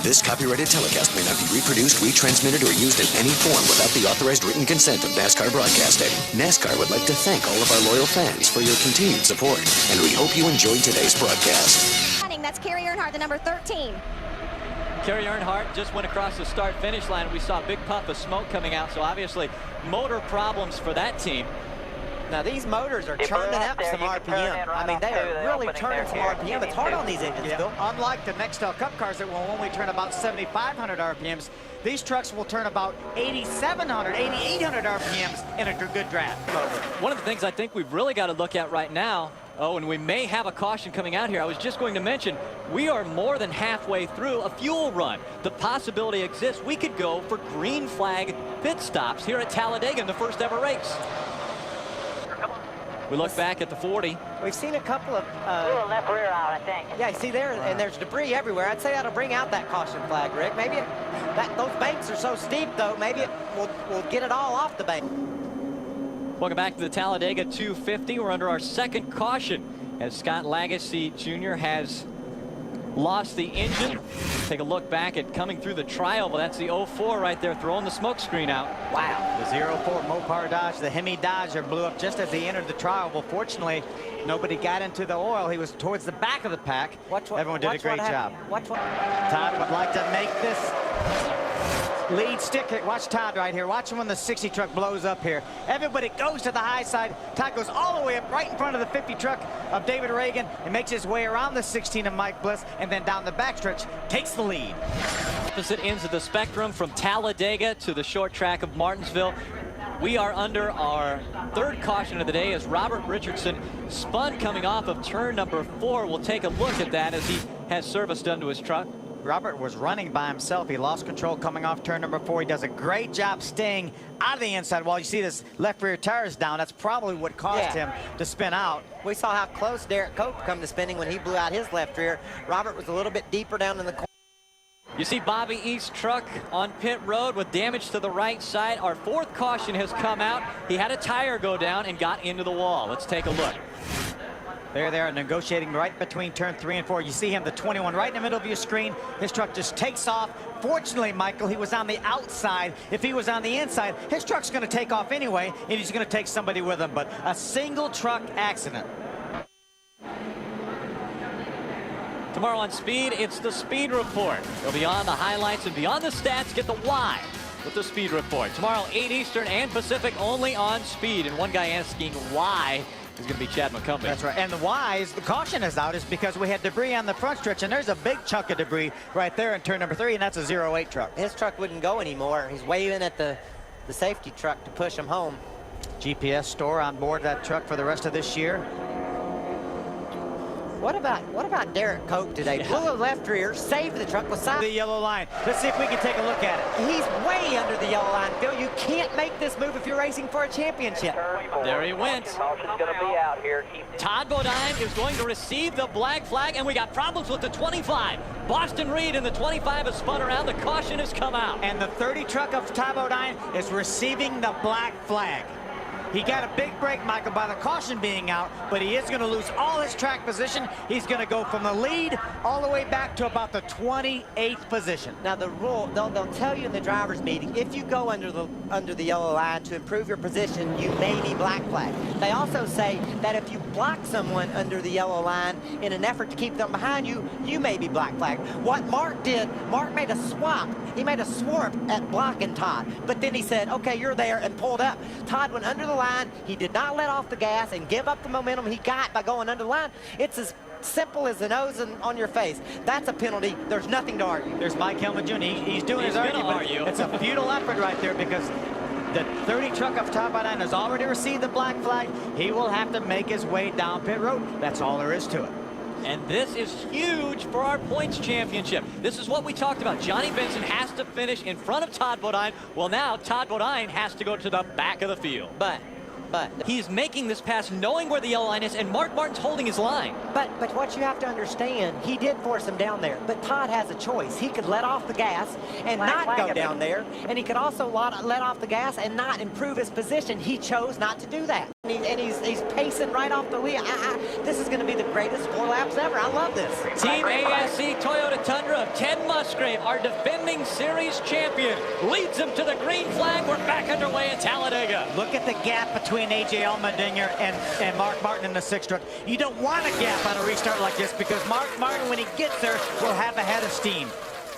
This copyrighted telecast may not be reproduced, retransmitted, or used in any form without the authorized written consent of NASCAR Broadcasting. NASCAR would like to thank all of our loyal fans for your continued support, and we hope you enjoyed today's broadcast. That's Kerry Earnhardt, the number 13. Kerry Earnhardt just went across the start-finish line. We saw a big puff of smoke coming out, so obviously motor problems for that team. Now these motors are churning up some RPM. I mean, they are really turning some RPM. It's hard on these engines, Bill. Unlike the Nextel Cup cars that will only turn about 7,500 RPMs, these trucks will turn about 8,700, 8,800 RPMs in a good draft motor. One of the things I think we've really got to look at right now, and we may have a caution coming out here. I was just going to mention, we are more than halfway through a fuel run. The possibility exists we could go for green flag pit stops here at Talladega in the first ever race. We look back at the 40. We've seen a couple of... left rear out, I think. Yeah, you see there, and there's debris everywhere. I'd say that'll bring out that caution flag, Rick. Maybe those banks are so steep, though, maybe we'll get it all off the bank. Welcome back to the Talladega 250. We're under our second caution as Scott Lagasse Jr. has lost the engine. Take a look back at coming through the trial. Well, that's the 04 right there, throwing the smoke screen out. Wow. The 04 Mopar Dodge, the Hemi Dodger, blew up just as he entered the trial. Well, fortunately, nobody got into the oil. He was towards the back of the pack. Everyone did a great job. Todd would like to make this lead stick here. Watch Todd right here. Watch him when the 60 truck blows up here. Everybody goes to the high side. Todd goes all the way up right in front of the 50 truck of David Reagan and makes his way around the 16 of Mike Bliss, and then down the backstretch takes the lead. Opposite ends of the spectrum from Talladega to the short track of Martinsville. We are under our third caution of the day as Robert Richardson spun coming off of turn number 4. We'll take a look at that as he has service done to his truck. Robert was running by himself. He lost control coming off turn number 4. He does a great job staying out of the inside. While you see this left rear tire is down, that's probably what caused him to spin out. We saw how close Derek Cope come to spinning when he blew out his left rear. Robert was a little bit deeper down in the corner. You see Bobby East's truck on pit road with damage to the right side. Our fourth caution has come out. He had a tire go down and got into the wall. Let's take a look. There they are negotiating right between turn 3 and 4. You see him, the 21, right in the middle of your screen. His truck just takes off. Fortunately, Michael, he was on the outside. If he was on the inside, his truck's going to take off anyway, and he's going to take somebody with him. But a single truck accident. Tomorrow on Speed, it's the Speed Report. Go beyond the highlights and beyond the stats, get the why with the Speed Report. Tomorrow, 8 Eastern and Pacific, only on Speed. And one guy asking why is going to be Chad McCumbee. That's right. And the why is the caution is out is because we had debris on the front stretch, and there's a big chunk of debris right there in turn number 3, and that's a 08 truck. His truck wouldn't go anymore. He's waving at the safety truck to push him home. GPS store on board that truck for the rest of this year. What about Derek Cope today? Blew a left rear, saved the truck with side. The yellow line. Let's see if we can take a look at it. He's way under the yellow line, Phil. You can't make this move if you're racing for a championship. There he went. Caution's going to be out here. Todd Bodine is going to receive the black flag, and we got problems with the 25. Boston Reed in the 25 has spun around. The caution has come out. And the 30 truck of Todd Bodine is receiving the black flag. He got a big break, Michael, by the caution being out, but he is going to lose all his track position. He's going to go from the lead all the way back to about the 28th position. Now the rule, they'll tell you in the driver's meeting, if you go under the yellow line to improve your position, you may be black flag. They also say that if you block someone under the yellow line in an effort to keep them behind you, you may be black flag. What Mark did, Mark made a swap. He made a swerve at blocking Todd, but then he said, okay, you're there, and pulled up. Todd went under the line. He did not let off the gas and give up the momentum he got by going under the line. It's as simple as the nose on your face. That's a penalty. There's nothing to argue. There's Mike Hellman Jr. He's doing his argument. It's a futile effort right there because the 30 truck of Todd Bodine has already received the black flag. He will have to make his way down pit road. That's all there is to it. And this is huge for our points championship. This is what we talked about. Johnny Benson has to finish in front of Todd Bodine. Well, now Todd Bodine has to go to the back of the field. But he's making this pass knowing where the yellow line is, and Mark Martin's holding his line. But what you have to understand, he did force him down there, but Todd has a choice. He could let off the gas and not go down there, and he could also let off the gas and not improve his position. He chose not to do that. And he's pacing right off the wheel. This is going to be the greatest 4 laps ever. I love this. Team ASC Toyota Tundra of Ted Musgrave, our defending series champion, leads them to the green flag. We're back underway at Talladega. Look at the gap between A.J. Allmendinger and Mark Martin in the 6th truck. You don't want a gap on a restart like this because Mark Martin, when he gets there, will have a head of steam.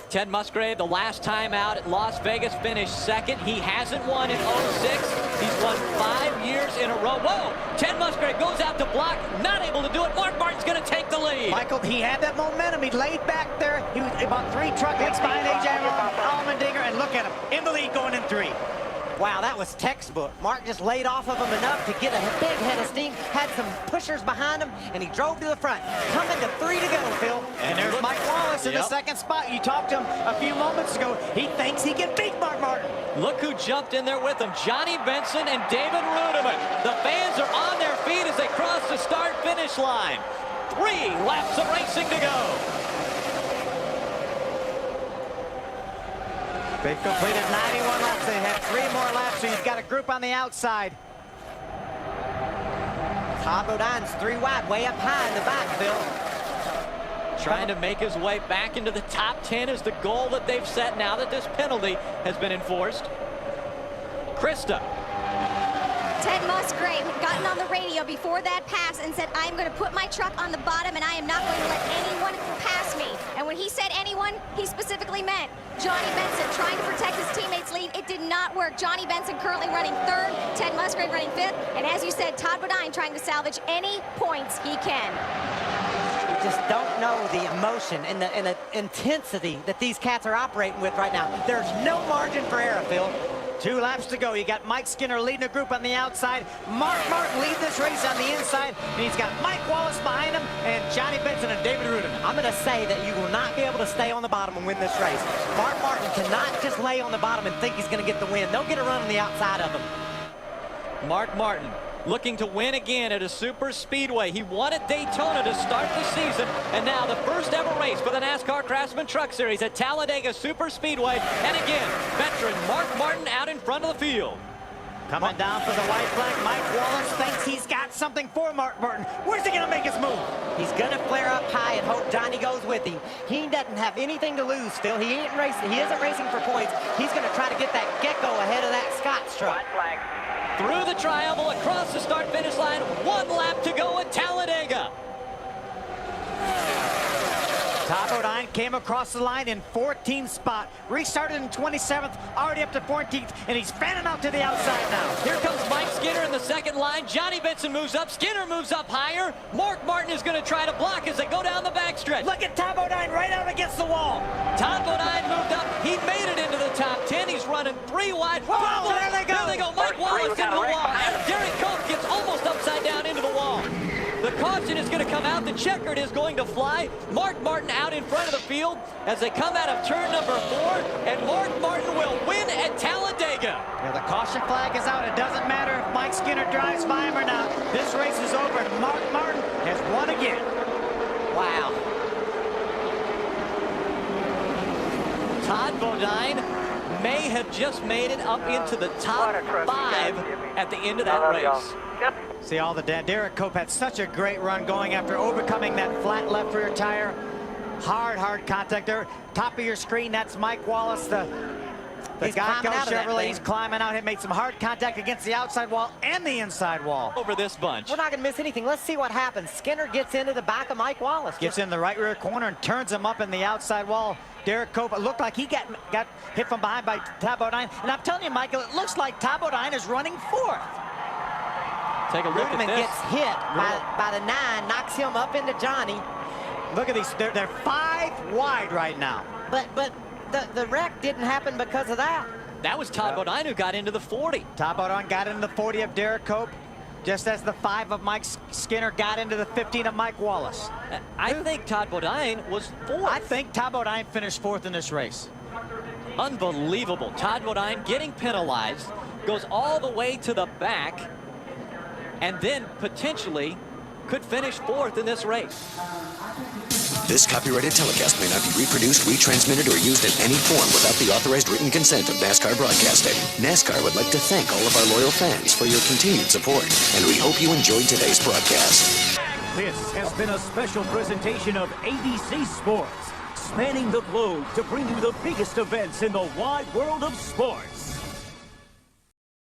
Ted Musgrave, the last time out at Las Vegas, finished 2nd. He hasn't won in 06. He's won 5 years in a row. Whoa! Ted Musgrave goes out to block, not able to do it. Mark Martin's going to take the lead. Michael, he had that momentum. He laid back there. He was about 3 truck lengths behind A.J. Allmendinger, and look at him, in the lead going in 3. Wow, that was textbook. Mark just laid off of him enough to get a big head of steam, had some pushers behind him, and he drove to the front. Coming to 3 to go, Phil. And there's Mike Wallace in the 2nd spot. You talked to him a few moments ago. He thinks he can beat Mark Martin. Look who jumped in there with him, Johnny Benson and David Rudiman. The fans are on their feet as they cross the start-finish line. 3 laps of racing to go. They've completed 91 laps. They have 3 more laps, so you've got a group on the outside. Todd Bodine's 3 wide, way up high in the back, Phil. Trying to make his way back into the top 10 is the goal that they've set now that this penalty has been enforced. Krista. Ted Musgrave had gotten on the radio before that pass and said, I'm going to put my truck on the bottom and I am not going to let anyone pass me. And when he said anyone, he specifically meant Johnny Benson trying to protect his teammates' lead. It did not work. Johnny Benson currently running 3rd, Ted Musgrave running 5th, and as you said, Todd Bodine trying to salvage any points he can. You just don't know the emotion and the intensity that these cats are operating with right now. There's no margin for error, Phil. 2 laps to go. You got Mike Skinner leading the group on the outside. Mark Martin leading this race on the inside. And he's got Mike Wallace behind him and Johnny Benson and David Rudiman. I'm going to say that you will not be able to stay on the bottom and win this race. Mark Martin cannot just lay on the bottom and think he's going to get the win. They'll get a run on the outside of him. Mark Martin looking to win again at a super speedway. He won at Daytona to start the season, and now the first ever race for the NASCAR Craftsman Truck Series at Talladega Superspeedway. And again, veteran Mark Martin out in front of the field. Coming down for the white flag, Mike Wallace thinks he's got something for Mark Martin. Where's he going to make his move? He's going to flare up high and hope Johnny goes with him. He doesn't have anything to lose, Phil. He ain't racing. He isn't racing for points. He's going to try to get that gecko ahead of that Scott's truck. White flag. Through the tri-oval, across the start-finish line, 1 lap to go at Talladega. Todd Bodine came across the line in 14th spot, restarted in 27th, already up to 14th, and he's fanning out to the outside now. Here comes Mike Skinner in the 2nd line. Johnny Benson moves up. Skinner moves up higher. Mark Martin is going to try to block as they go down the backstretch. Look at Todd Bodine right out against the wall. Todd Bodine moved up. He made it into the top 10. He's running 3 wide. Oh, there they go. There they go. Mike Wallace into the wall. And Derek Cope gets almost upside down into the wall. The caution is going to come out. The checkered is going to fly. Mark Martin out in front of the field as they come out of turn number 4. And Mark Martin will win at Talladega. Yeah, the caution flag is out. It doesn't matter if Mike Skinner drives by him or not. This race is over, and Mark Martin has won again. Wow. Todd Bodine may have just made it up into the top 5 at the end of that race. See all the Derek Cope had such a great run going after overcoming that flat left rear tire. Hard contact there. Top of your screen, that's Mike Wallace, the guy Chevrolet. He's climbing out. He made some hard contact against the outside wall and the inside wall. Over this bunch. We're not going to miss anything. Let's see what happens. Skinner gets into the back of Mike Wallace. Gets in the right rear corner and turns him up in the outside wall. Derek Cope, it looked like he got hit from behind by Todd Bodine. And I'm telling you, Michael, it looks like Todd Bodine is running 4th. Take a look Rudiman at this. gets hit by the 9, knocks him up into Johnny. Look at these. They're 5 wide right now. But the wreck didn't happen because of that. That was Todd Bodine who got into the 40. Todd Bodine got into the 40 of Derek Cope, just as the 5 of Mike Skinner got into the 15 of Mike Wallace. I think Todd Bodine was 4th. I think Todd Bodine finished 4th in this race. Unbelievable. Todd Bodine getting penalized, goes all the way to the back, and then potentially could finish 4th in this race. This copyrighted telecast may not be reproduced, retransmitted, or used in any form without the authorized written consent of NASCAR Broadcasting. NASCAR would like to thank all of our loyal fans for your continued support, and we hope you enjoyed today's broadcast. This has been a special presentation of ABC Sports, spanning the globe to bring you the biggest events in the wide world of sports.